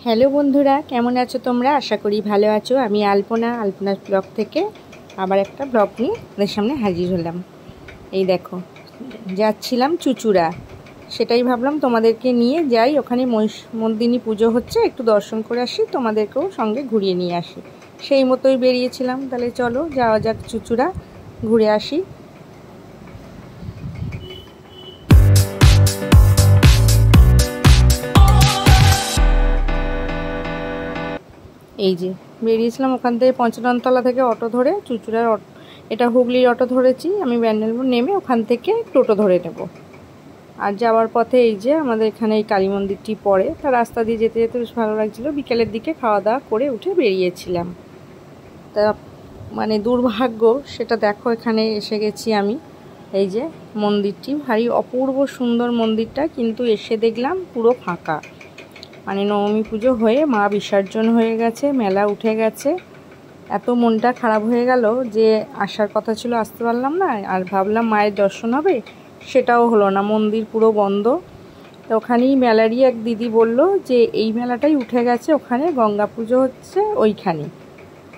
Hello বন্ধুরা, কেমন আছো তোমরা? আশা করি ভালো আছো। আমি আলপনা ব্লগ থেকে আবার একটা ব্লগ নিয়ে আপনাদের সামনে হাজির হলাম। এই দেখো, যাচ্ছিলাম চুচুড়া, সেটাই ভাবলাম তোমাদেরকে নিয়ে যাই। ওখানে মহিষমর্দিনী পুজো হচ্ছে, একটু দর্শন করে আসি, তোমাদেরকেও সঙ্গে ঘুরিয়ে নিয়ে আসি। সেই মতোই বেরিয়েছিলাম। তাহলে চলো যাওয়া যাক চুচুড়া, ঘুরে আসি। এই যে বেরিয়েছিলাম ওখান থেকে, পঞ্চাননতলা থেকে অটো ধরে চুচুড়ার এটা হুগলির অটো ধরেছি আমি। ব্যান্ডেলপুর নেমে ওখান থেকে টোটো ধরে নেব। আর যাওয়ার পথে এই যে আমাদের এখানে এই কালী মন্দিরটি পড়ে, তার রাস্তা দিয়ে যেতে যেতে বেশ ভালো লাগছিলো। বিকেলের দিকে খাওয়া দাওয়া করে উঠে বেরিয়েছিলাম। তা মানে দুর্ভাগ্য সেটা দেখো, এখানে এসে গেছি আমি। এই যে মন্দিরটি ভারী অপূর্ব সুন্দর মন্দিরটা, কিন্তু এসে দেখলাম পুরো ফাঁকা। মানে নবমী পুজো হয়ে মা বিসর্জন হয়ে গেছে, মেলা উঠে গেছে। এত মনটা খারাপ হয়ে গেল যে আসার কথা ছিল, আসতে পারলাম না। আর ভাবলাম মায়ের দর্শন হবে, সেটাও হলো না, মন্দির পুরো বন্ধ। তো ওখানেই মেলারই এক দিদি বলল যে এই মেলাটাই উঠে গেছে, ওখানে গঙ্গা পুজো হচ্ছে,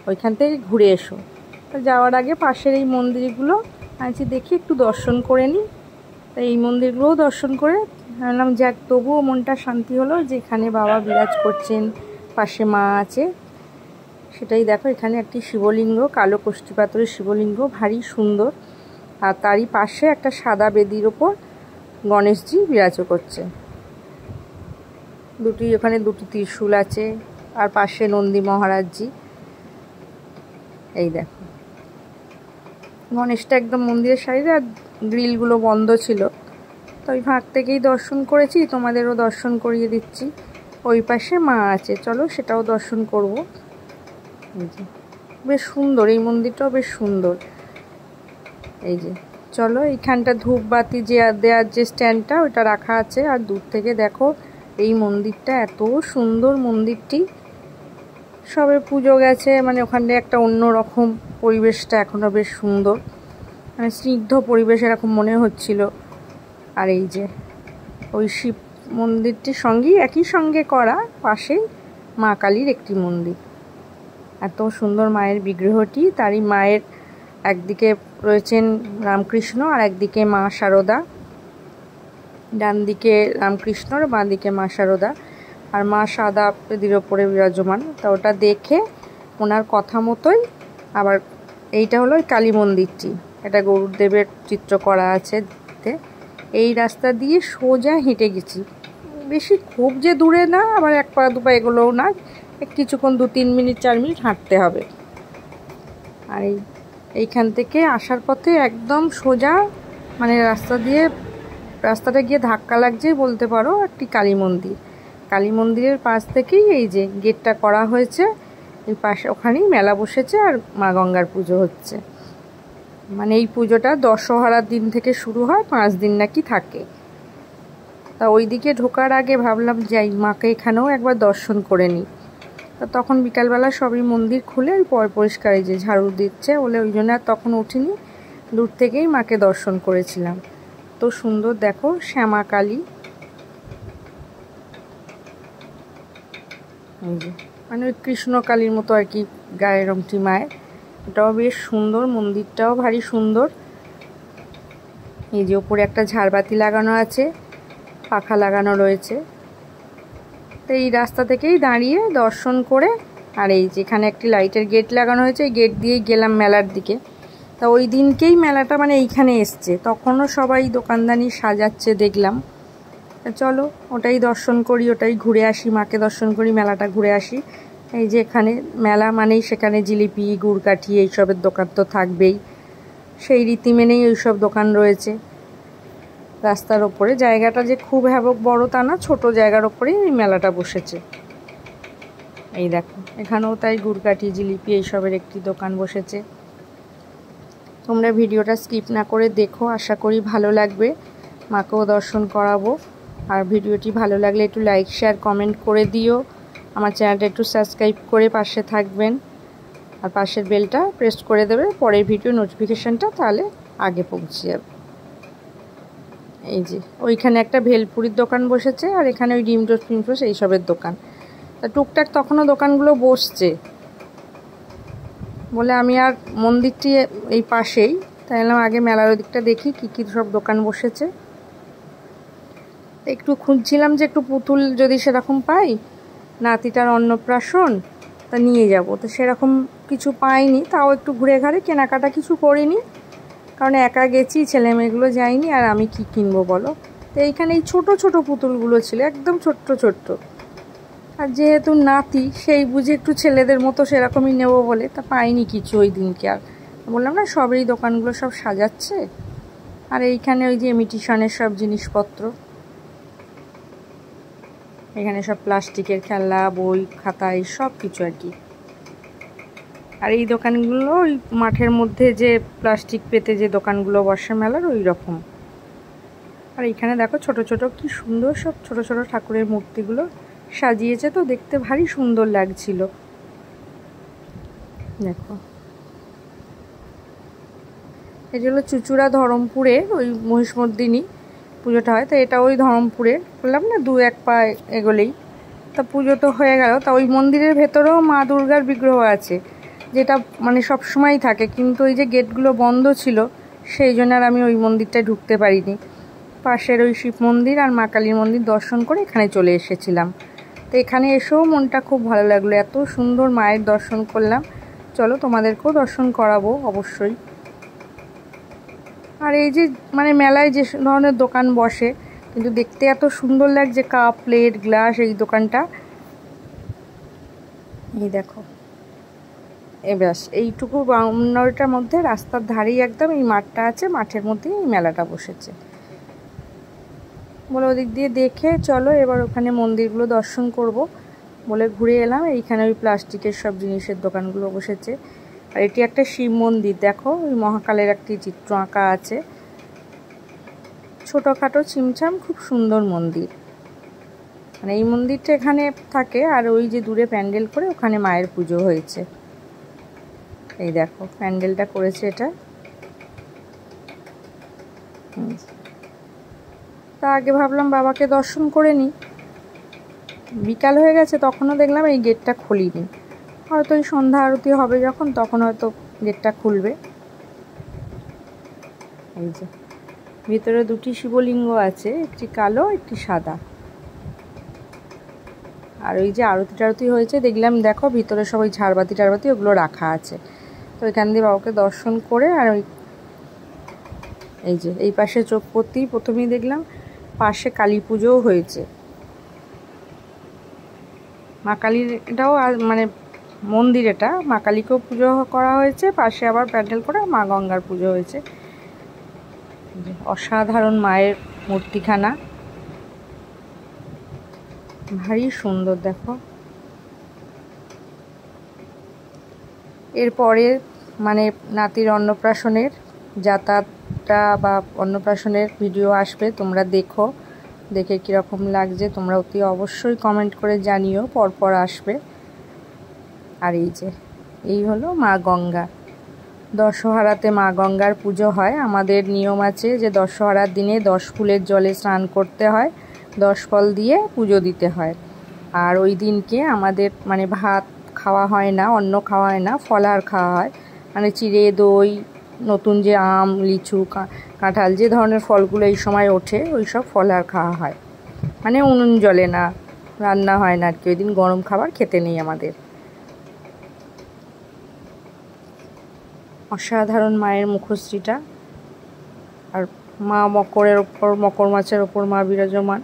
ওইখান থেকে ঘুরে এসো। তো যাওয়ার আগে পাশের এই মন্দিরগুলো আছি দেখি একটু দর্শন করে নিই। তো এই মন্দিরগুলোও দর্শন করে ভাবলাম যাক, তবুও মনটা শান্তি হলো যে এখানে বাবা বিরাজ করছেন, পাশে মা আছে। সেটাই দেখো, এখানে একটি শিবলিঙ্গ, কালো কষ্টি পাথরের শিবলিঙ্গ, ভারী সুন্দর। আর তারই পাশে একটা সাদা বেদির ওপর গণেশজি বিরাজ করছে। ওখানে দুটি ত্রিশূল আছে, আর পাশে নন্দী মহারাজজি। এই দেখো গণেশটা একদম মন্দিরের সাইডে, আর গ্রিলগুলো বন্ধ ছিল। তো ওই ফাঁক থেকেই দর্শন করেছি, তোমাদেরও দর্শন করিয়ে দিচ্ছি। ওই পাশে মা আছে, চলো সেটাও দর্শন করব। এই যে বেশ সুন্দর, এই মন্দিরটাও বেশ সুন্দর। এই যে চলো, এইখানটা ধূপবাতি যে দেওয়ার যে স্ট্যান্ডটা, ওইটা রাখা আছে। আর দূর থেকে দেখো এই মন্দিরটা, এত সুন্দর মন্দিরটি। সবে পুজো গেছে, মানে ওখানে একটা অন্য রকম পরিবেশটা এখনও বেশ সুন্দর, মানে স্নিগ্ধ পরিবেশ এরকম মনে হচ্ছিল। আর এই যে ওই শিব মন্দিরটির সঙ্গেই একই সঙ্গে করা পাশেই মা কালীর একটি মন্দির। এত সুন্দর মায়ের বিগ্রহটি। তারই মায়ের একদিকে রয়েছেন রামকৃষ্ণ, আর একদিকে মা শারদা। ডান দিকে রামকৃষ্ণ আর বাঁ দিকে মা শারদা, আর মা সাদা বেদির ওপরে বিরাজমান। তা ওটা দেখে ওনার কথা মতোই আবার এইটা হলো কালী মন্দিরটি। এটা গরুদেবের চিত্র করা আছে। এই রাস্তা দিয়ে সোজা হেঁটে গেছি, বেশি খুব যে দূরে না, আবার এক পা দু পা এগুলোও না, কিছুক্ষণ 2-3 মিনিট 4 মিনিট হাঁটতে হবে। আর এইখান থেকে আসার পথে একদম সোজা, মানে রাস্তাটা গিয়ে ধাক্কা লাগছে বলতে পারো, একটি কালী মন্দির। কালী মন্দিরের পাশ থেকেই এই যে গেটটা করা হয়েছে, এই পাশে ওখানেই মেলা বসেছে, আর মা গঙ্গার পুজো হচ্ছে। মানে এই পুজোটা দশহরার দিন থেকে শুরু হয়, 5 দিন নাকি থাকে। তা ওই দিকে ঢোকার আগে ভাবলাম যাই, মাকে এখানেও একবার দর্শন করে নিই। তা তখন বিকালবেলা সবই মন্দির খুলে পরিষ্কার, এই যে ঝাড়ু দিচ্ছে বলে ওই জন্য আর তখন উঠিনি, দূর থেকেই মাকে দর্শন করেছিলাম। তো সুন্দর দেখো, শ্যামা কালী। এই যে মানে ওই কৃষ্ণকালীর মতো আর কি গায়ের রংটি মায়ের। এটাও বেশ সুন্দর, মন্দিরটাও ভারী সুন্দর। এই যে ওপরে একটা ঝাড়বাতি লাগানো আছে, পাখা লাগানো রয়েছে। তো এই রাস্তা থেকেই দাঁড়িয়ে দর্শন করে, আর এই যেখানে একটি লাইটের গেট লাগানো হয়েছে, এই গেট দিয়েই গেলাম মেলার দিকে। তা ওই দিনকেই মেলাটা মানে এইখানে এসছে, তখনও সবাই দোকানদানি সাজাচ্ছে দেখলাম। চলো ওটাই দর্শন করি, ওটাই ঘুরে আসি, মাকে দর্শন করি, মেলাটা ঘুরে আসি। এই যে এখানে মেলা মানেই সেখানে জিলিপি, গুড়কাঠি এইসবের দোকান তো থাকবেই। সেই রীতি মেনেই ওইসব দোকান রয়েছে রাস্তার ওপরে। জায়গাটা যে খুব বড় তা না, ছোট জায়গার ওপরেই এই মেলাটা বসেছে। এই দেখো এখানেও তাই গুড়কাঠি, জিলিপি এইসবের একটি দোকান বসেছে। তোমরা ভিডিওটা স্কিপ না করে দেখো, আশা করি ভালো লাগবে। মাকেও দর্শন করাবো। আর ভিডিওটি ভালো লাগলে একটু লাইক, শেয়ার, কমেন্ট করে দিও। আমার চ্যানেলটা একটু সাবস্ক্রাইব করে পাশে থাকবেন, আর পাশের বেলটা প্রেস করে দেবে, পরের ভিডিও নোটিফিকেশানটা তাহলে আগে পৌঁছে যাবে। এই যে ওইখানে একটা ভেলপুরির দোকান বসেছে, আর এখানে ওই ডিম টোস্ট এইসবের দোকান। তা টুকটাক তখনও দোকানগুলো বসছে বলে আমি আর মন্দিরটি এই পাশেই, তাই এলাম আগে মেলার ওদিকটা দেখি কী কী সব দোকান বসেছে। একটু খুঁজছিলাম যে একটু পুতুল যদি সেরকম পাই, নাতিটার অন্নপ্রাশন, তা নিয়ে যাব। তো সেরকম কিছু পাইনি, তাও একটু ঘুরে ঘাড়ে কেনাকাটা কিছু করিনি, কারণ একা গেছি, ছেলে মেয়েগুলো যায়নি, আর আমি কি কিনবো বলো। তো এইখানে এই ছোটো ছোটো পুতুলগুলো ছিল, একদম ছোট্ট ছোট্ট। আর যেহেতু নাতি, সেই বুঝে একটু ছেলেদের মতো সেরকমই নেবো বলে তা পাইনি কিছু ওই দিনকে। আর বললাম না সব এই দোকানগুলো সব সাজাচ্ছে, আর এইখানে ওই যে ইমিটেশনের সব জিনিসপত্র, এখানে সব প্লাস্টিকের খেলনা, বই, খাতা, এই সব কিছু আর কি। আর এই দোকানগুলো ওই মাঠের মধ্যে যে প্লাস্টিক পেতে যে দোকানগুলো বসে মেলার, ওই রকম। আর এইখানে দেখো ছোট ছোট কি সুন্দর সব ছোট ছোট ঠাকুরের মূর্তিগুলো সাজিয়েছে, তো দেখতে ভারী সুন্দর লাগছিল। দেখো এটা হলো চুচুড়া ধরমপুরে ওই মহিষমর্দিনী পুজোটা হয়। তো এটা ওই ধরমপুরের, বললাম না 2-1 পা এগোলেই। তা পুজো তো হয়ে গেল। তা ওই মন্দিরের ভেতরেও মা দুর্গার বিগ্রহ আছে, যেটা মানে সব সময়ই থাকে, কিন্তু ওই যে গেটগুলো বন্ধ ছিল সেই জন্য আর আমি ওই মন্দিরটায় ঢুকতে পারিনি। পাশের ওই শিব মন্দির আর মা কালীর মন্দির দর্শন করে এখানে চলে এসেছিলাম। তো এখানে এসেও মনটা খুব ভালো লাগলো, এত সুন্দর মায়ের দর্শন করলাম। চলো তোমাদেরকেও দর্শন করাবো অবশ্যই। আর এই যে মানে মেলায় যে ধরনের দোকান বসে, কিন্তু দেখতে এত সুন্দর লাগছে, কাপ, প্লেট, গ্লাস, এই দোকানটা। এই দেখো, ব্যাস এইটুকু বাউন্ডারিটার মধ্যে রাস্তার ধারেই একদম এই মাঠটা আছে, মাঠের মধ্যেই এই মেলাটা বসেছে বলে ওদিক দিয়ে দেখে চলো এবার ওখানে মন্দিরগুলো দর্শন করব বলে ঘুরে এলাম। এইখানে ওই প্লাস্টিকের সব জিনিসের দোকানগুলো বসেছে। আর এটি একটা শিব মন্দির, দেখো ওই মহাকালের একটি চিত্র আঁকা আছে, ছোটোখাটো ছিমছাম, খুব সুন্দর মন্দির। মানে এই মন্দিরটা এখানে থাকে, আর ওই যে দূরে প্যান্ডেল করে ওখানে মায়ের পুজো হয়েছে। এই দেখো প্যান্ডেলটা করেছে এটা। তা আগে ভাবলাম বাবাকে দর্শন করে নিই, বিকাল হয়ে গেছে, তখনও দেখলাম এই গেটটা খুলিনি, হয়তো ওই সন্ধ্যা আরতি হবে যখন, তখন হয়তো গেটটা খুলবে। এই যে ভিতরে 2টি শিবলিঙ্গ আছে, একটি কালো একটি সাদা। আর ওই যে আরতি টারতি হয়েছে দেখলাম, দেখো ভিতরে সব ওই ঝাড়বাতি টাড়বাতি ওগুলো রাখা আছে। তো এখান দিয়ে বাবাকে দর্শন করে, আর ওই এই যে এই পাশে চোখ পড়তেই প্রথমেই দেখলাম পাশে কালী পুজোও হয়েছে। মা কালীর এটাও মানে মন্দির, এটা মা কালীকেও পুজো করা হয়েছে, পাশে আবার প্যান্ডেল করে মা গঙ্গার পুজো হয়েছে। অসাধারণ মায়ের মূর্তিখানা, ভারী সুন্দর। দেখো এরপরে মানে নাতির অন্নপ্রাশনের যাতায়াতটা বা অন্নপ্রাশনের ভিডিও আসবে, তোমরা দেখো, দেখে কীরকম লাগছে তোমরা অতি অবশ্যই কমেন্ট করে জানিও, পরপর আসবে। আর এই যে এই হলো মা গঙ্গা, দশহরাতে মা গঙ্গার পুজো হয়। আমাদের নিয়ম আছে যে দশহরার দিনে 10 ফুলের জলে স্নান করতে হয়, 10 ফল দিয়ে পুজো দিতে হয়। আর ওই দিনকে আমাদের মানে ভাত খাওয়া হয় না, অন্ন খাওয়া হয় না, ফলাহার খাওয়া হয়। মানে চিড়ে, দই, নতুন যে আম, লিচু, কাঁঠাল, যে ধরনের ফলগুলো এই সময় ওঠে, ওই সব ফলাহার খাওয়া হয়। মানে উনুন জ্বলে না, রান্না হয় না আর কি, ওই দিন গরম খাবার খেতে নেই আমাদের। অসাধারণ মায়ের মুখশ্রীটা। আর মা মকরের ওপর, মকর মাছের ওপর মা বিরাজমান,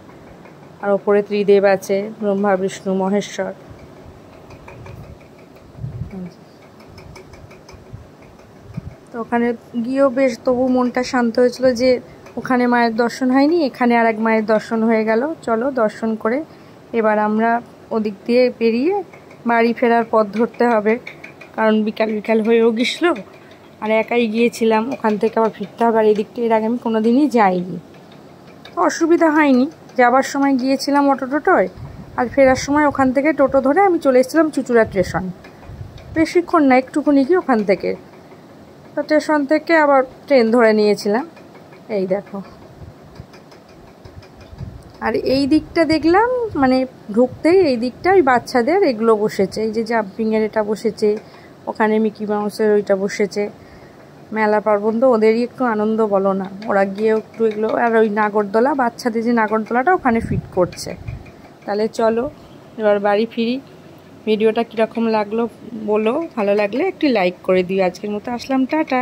আর ওপরে ত্রিদেব আছে, ব্রহ্মা, বিষ্ণু, মহেশ্বর। তো ওখানে গিয়েও বেশ তবু মনটা শান্ত হয়েছিল যে ওখানে মায়ের দর্শন হয়নি, এখানে আর এক মায়ের দর্শন হয়ে গেল। চলো দর্শন করে এবার আমরা ওদিক দিয়ে পেরিয়ে বাড়ি ফেরার পথ ধরতে হবে, কারণ বিকাল বিকাল হয়েও গেছিল, আর একাই গিয়েছিলাম, ওখান থেকে আবার ফিরতে হবে। আর এদিকটা এর আগে আমি কোনো দিনই যাইনি, অসুবিধা হয়নি। যাবার সময় গিয়েছিলাম অটো টোটোয়, আর ফেরার সময় ওখান থেকে টোটো ধরে আমি চলে এসেছিলাম চুচুড়া স্টেশন। বেশিক্ষণ না, একটুকুনি কি ওখান থেকে, তো স্টেশন থেকে আবার ট্রেন ধরে নিয়েছিলাম। এই দেখো আর এই দিকটা দেখলাম মানে ঢুকতেই এই দিকটা ওই বাচ্চাদের এগুলো বসেছে, এই যে জাম্পিংয়ের এটা বসেছে, ওখানে মিকি মাউসের ওইটা বসেছে। মেলা পার্বণ তো ওদেরই একটু আনন্দ বলো না, ওরা গিয়েও একটু এগুলো, আর ওই নাগরদোলা বাচ্চাদের যে নাগরদোলাটা ওখানে ফিট করছে। তাহলে চলো এবার বাড়ি ফিরি। ভিডিওটা কীরকম লাগলো বলো, ভালো লাগলে একটু লাইক করে দিও। আজকের মতো আসলাম, টাটা।